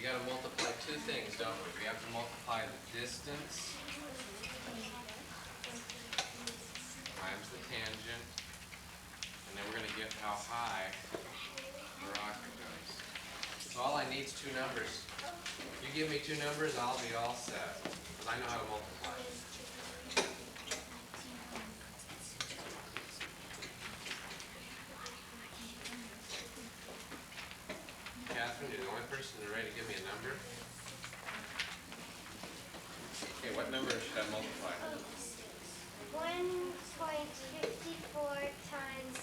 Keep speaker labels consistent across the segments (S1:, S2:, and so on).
S1: we got to multiply two things, don't we? We have to multiply the distance times the tangent, and then we're going to get how high the rocket goes. So all I need is two numbers. You give me two numbers, I'll be all set, because I know how to multiply. Catherine, you're the only person ready to give me a number. Okay, what number should I multiply?
S2: 1.54 times,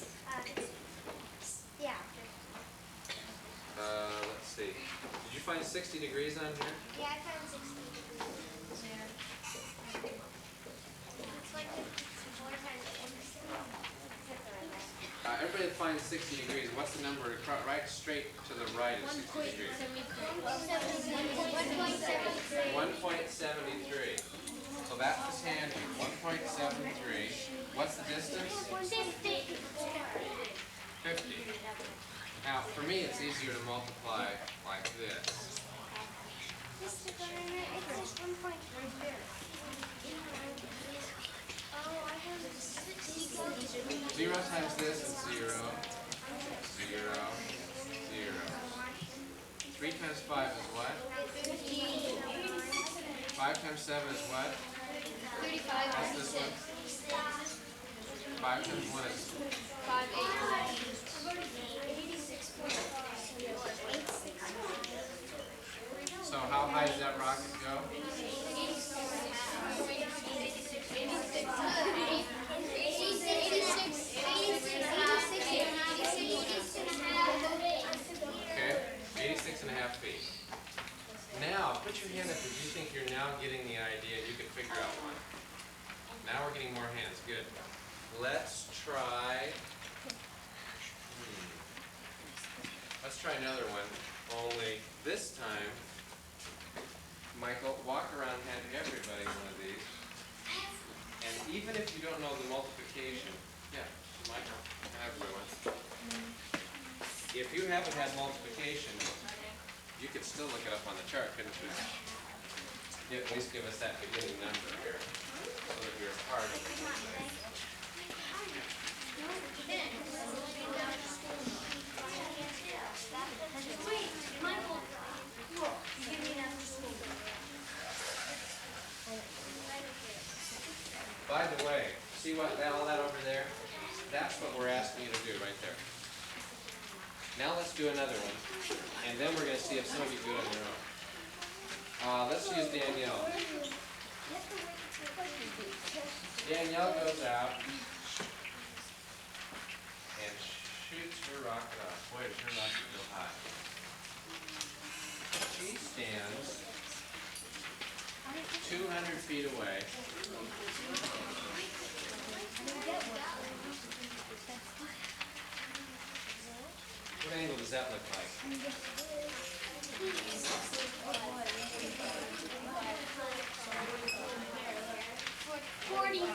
S1: Let's see. Did you find 60 degrees on here?
S2: Yeah, I found 60 degrees there. It's like 54 times 60.
S1: Everybody that finds 60 degrees, what's the number right straight to the right of 60 degrees? 1.73. So that's the tangent, 1.73. What's the distance? 50. Now, for me, it's easier to multiply like this.
S2: It says 1.3. Oh, I have 60.
S1: 0 times this is 0. 0. 0. 3 times 5 is what? 5 times 7 is what?
S2: 35.
S1: What's this one? 5 times 1 is
S2: 5.
S1: So how high does that rocket go? Okay, 86.5 feet. Now, put your hand up if you think you're now getting the idea. You can figure out one. Now we're getting more hands. Good. Let's try. Let's try another one. Only this time, Michael, walk around and hand everybody one of these. And even if you don't know the multiplication, yeah, Michael, have one. If you haven't had multiplication, you could still look it up on the chart, couldn't you? Yeah, at least give us that beginning number here, so that you're part of it. By the way, see all that over there? That's what we're asking you to do right there. Now let's do another one, and then we're going to see if some of you do it on your own. Let's use Danielle. Danielle goes out and shoots her rocket off. Boy, does her rocket go high. She stands 200 feet away. What angle does that look like?
S2: 45.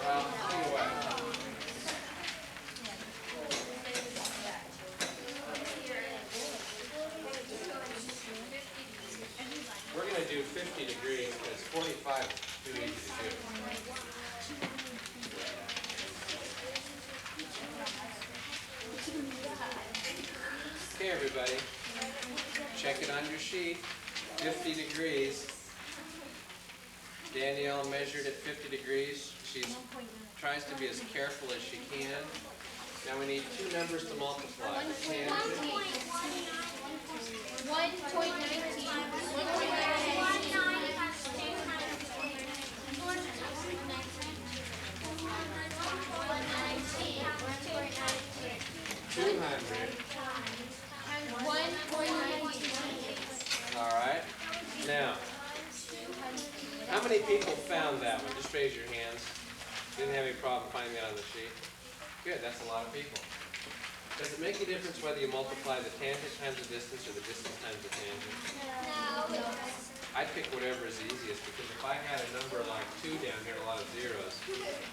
S1: Well, I'll tell you what. We're going to do 50 degrees because 45 is too easy to do. Okay, everybody. Check it on your sheet. 50 degrees. Danielle measured at 50 degrees. She tries to be as careful as she can. Now we need two numbers to multiply. The tangent. 200. All right. Now, how many people found that one? Just raise your hands. Didn't have any problem finding that on the sheet? Good, that's a lot of people. Does it make a difference whether you multiply the tangent times the distance or the distance times the tangent?
S2: No.
S1: I'd pick whatever is easiest, because if I had a number like 2 down here and a lot of zeros,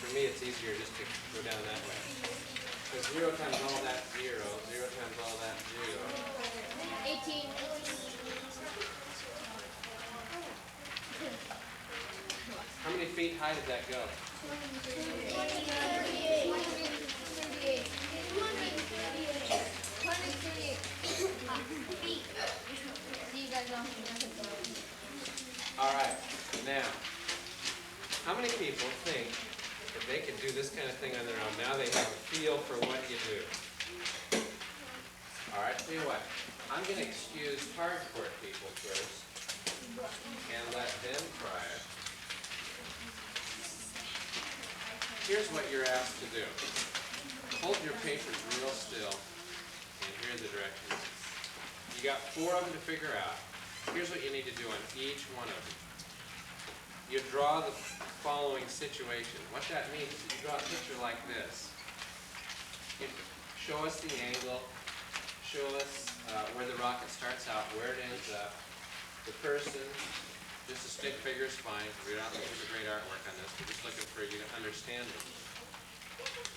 S1: for for me it's easier just to go down that way. Because 0 times all that 0, 0 times all that 0.
S2: 18.
S1: How many feet high did that go?
S2: 38. See you guys on.
S1: All right, now, how many people think that they can do this kind of thing on their own? Now they have a feel for what you do. All right, tell you what, I'm going to excuse hardcore people first and let them try it. Here's what you're asked to do. Hold your papers real still, and here are the directions. You got 4 of them to figure out. Here's what you need to do on each one of them. You draw the following situation. What that means is you draw a picture like this. You show us the angle, show us where the rocket starts out, where it ends up, the person. Just a stick figure is fine. We're not looking for great artwork on this. We're just looking for you to understand it.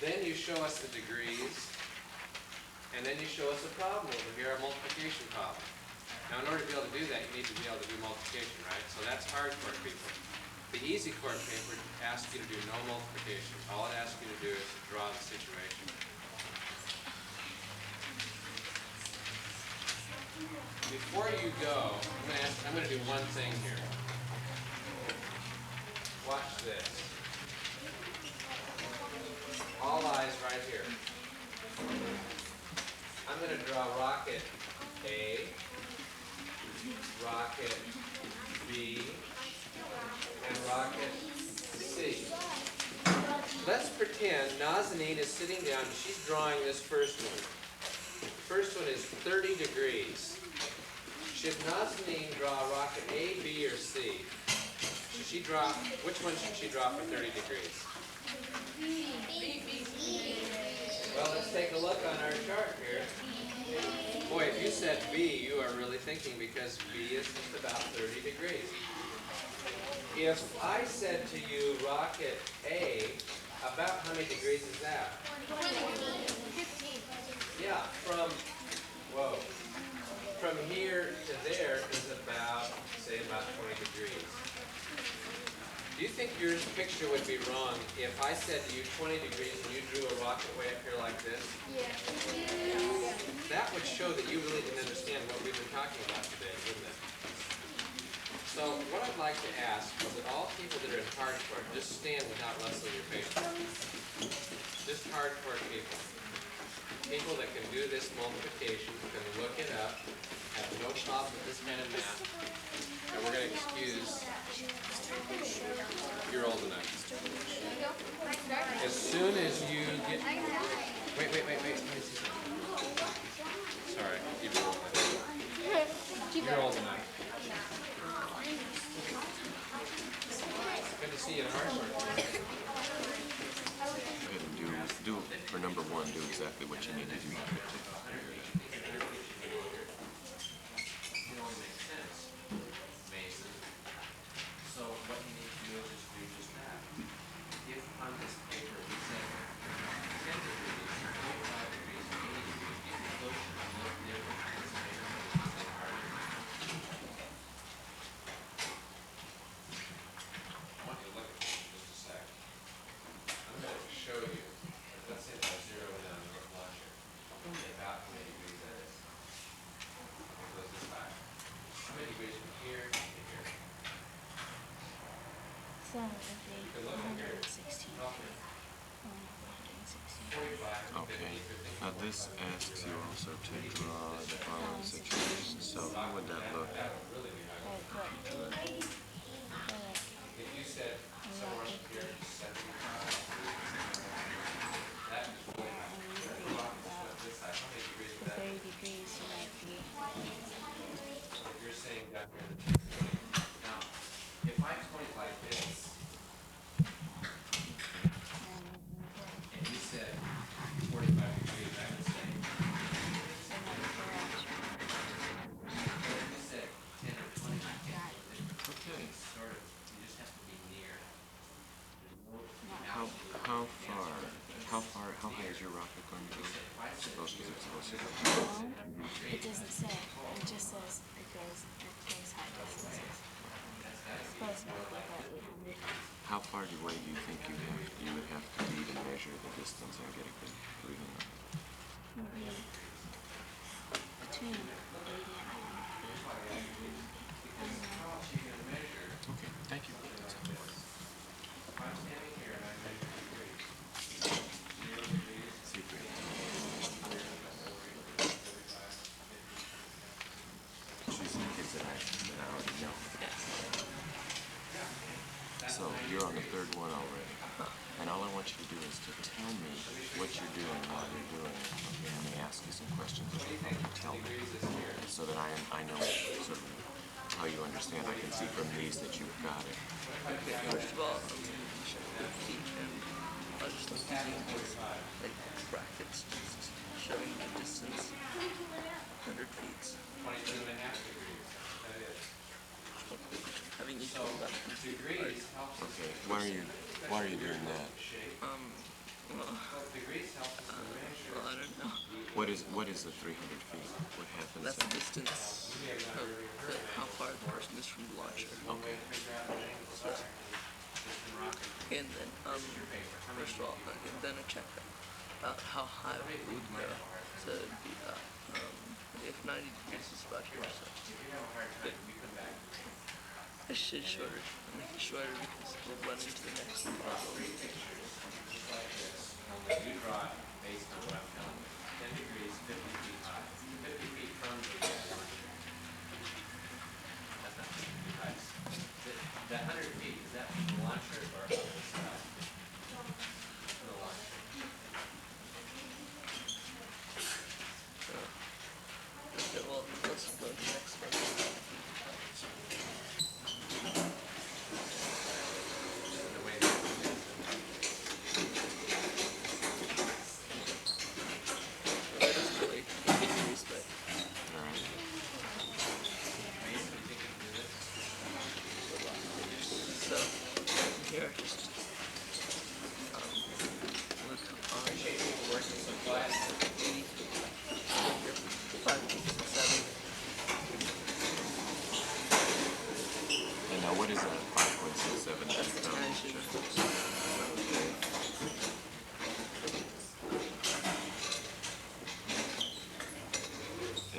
S1: Then you show us the degrees, and then you show us a problem over here, a multiplication problem. Now, in order to be able to do that, you need to be able to do multiplication, right? So that's hardcore people. The easy core paper asks you to do no multiplication. All it asks you to do is to draw the situation. Before you go, I'm going to do one thing here. Watch this. All eyes right here. I'm going to draw rocket A, rocket B, and rocket C. Let's pretend Nazanin is sitting down and she's drawing this first one. The first one is 30 degrees. Should Nazanin draw rocket A, B, or C? Should she draw, which one should she draw for 30 degrees? Well, let's take a look on our chart here. Boy, if you said B, you are really thinking because B is just about 30 degrees. If I said to you rocket A, about how many degrees is that?
S2: 15.
S1: Yeah, from here to there is about, say, about 20 degrees. Do you think your picture would be wrong if I said to you 20 degrees and you drew a rocket way up here like this?
S2: Yeah.
S1: That would show that you really didn't understand what we've been talking about today, wouldn't it? So what I'd like to ask is that all people that are in hardcore just stand without rustling your paper. Just hardcore people. People that can do this multiplication, can look it up, have no problem with this kind of math, and we're going to excuse you're old enough. As soon as you get... Wait. Let me see something. Sorry, keep it rolling. You're old enough. Good to see you in hardcore.
S3: Do for number 1, do exactly what you need to do.
S1: So what you need to do is just do just that. If on this paper we say 10 degrees, 45 degrees, 80 degrees, these close should look different on this paper than they are. I want you to look at this for just a sec. I'm going to show you. Let's say if I zero in on the flash here. About how many degrees that is. It goes this high. How many degrees from here to here?
S4: So, okay, 116.
S3: Okay. Now this asks you also to draw the following situation. So how would that look?
S1: If you said somewhere up here, 75 that is really high. The rock is what this high. How many degrees would that be?
S4: 30 degrees, so like
S1: If you're saying down here, now, if I point like this, and you said 45 degrees, I would say. But if you said 10 or 20,
S3: Okay.
S1: sort of, you just have to be near. There's no
S3: is your rocket going to go? Suppose because it's supposed to go.
S4: Well, it doesn't say. It just says it goes high distances. It's supposed to be about 800 feet.
S3: How far away do you think you would have to be to measure the distance and get a good reading on it?
S4: Maybe between 80 and 100 feet. I don't know.
S3: Okay, thank you. That's all. See if we have time. She's some kids that I already know. So you're on the third one already. And all I want you to do is to tell me what you're doing while you're doing it. Okay, let me ask you some questions that will help you tell me. So that I know sort of how you understand. I can see from these that you've got it.
S5: Okay, first of all, check the feet and I'll just look at these like brackets just showing the distance. 100 feet.
S1: 22 and a half degrees. That is.
S5: Having equal lessons.
S1: Degrees.
S3: Okay, why are you doing that?
S5: Well, I don't know.
S3: What is the 300 feet? What happens?
S5: That's the distance of how far the person is from the launcher.
S3: Okay.
S5: So, and then, first of all, then I check about how high we would go. So it'd be, if 90 degrees is about here, so. But I should shorter. I'm making shorter because we'll run into the next puzzle.
S1: You draw it based on what I'm telling you. 10 degrees, 50 feet high. 50 feet from the that's not 50 feet high. The 100 feet, is that from the launcher or from the sky? From the launcher.
S5: Okay, well, let's go to the next one.
S1: The way that it is.
S5: That is really 50 degrees, but
S3: All right.
S1: You think you can do this?
S5: so here, just look on 80, 5, 6, 7.
S3: And now what is that? 5.67
S5: Tangent.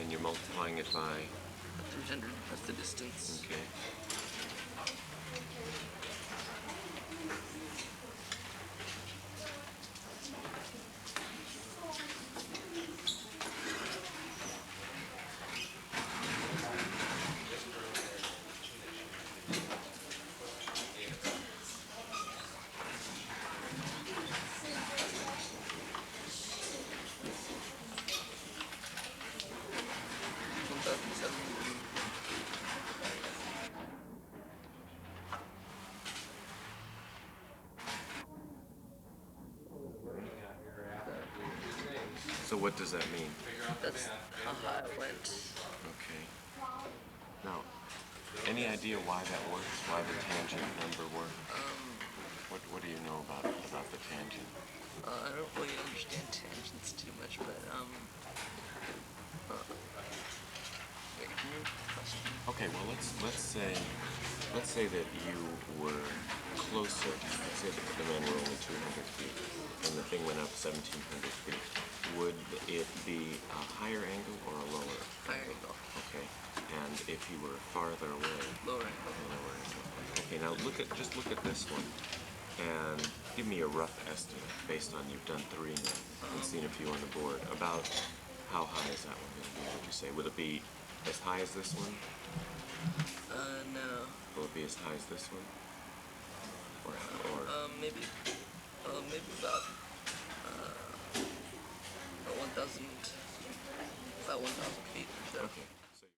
S3: And you're multiplying it by,
S5: 300, that's the distance.
S3: okay. So what does that mean?
S5: That's how high it went.
S3: Okay. Now, any idea why that works? Why the tangent number works? What do you know about the tangent?
S5: I don't really understand tangents too much, but wait, can you repeat the question?
S3: Okay, well let's say that you were closer. Let's say that the men were only 200 feet, and the thing went up 1,700 feet. Would it be a higher angle or a lower?
S5: Higher angle.
S3: Okay. And if you were farther away?
S5: Lower angle.
S3: A lower angle. Okay. Now just look at this one, and give me a rough estimate based on you've done 3 now and seen a few on the board. About how high is that one going to be? Would you say? Would it be as high as this one?
S5: No.
S3: Will it be as high as this one? Or
S5: Maybe about 1,000 feet or so.
S3: okay.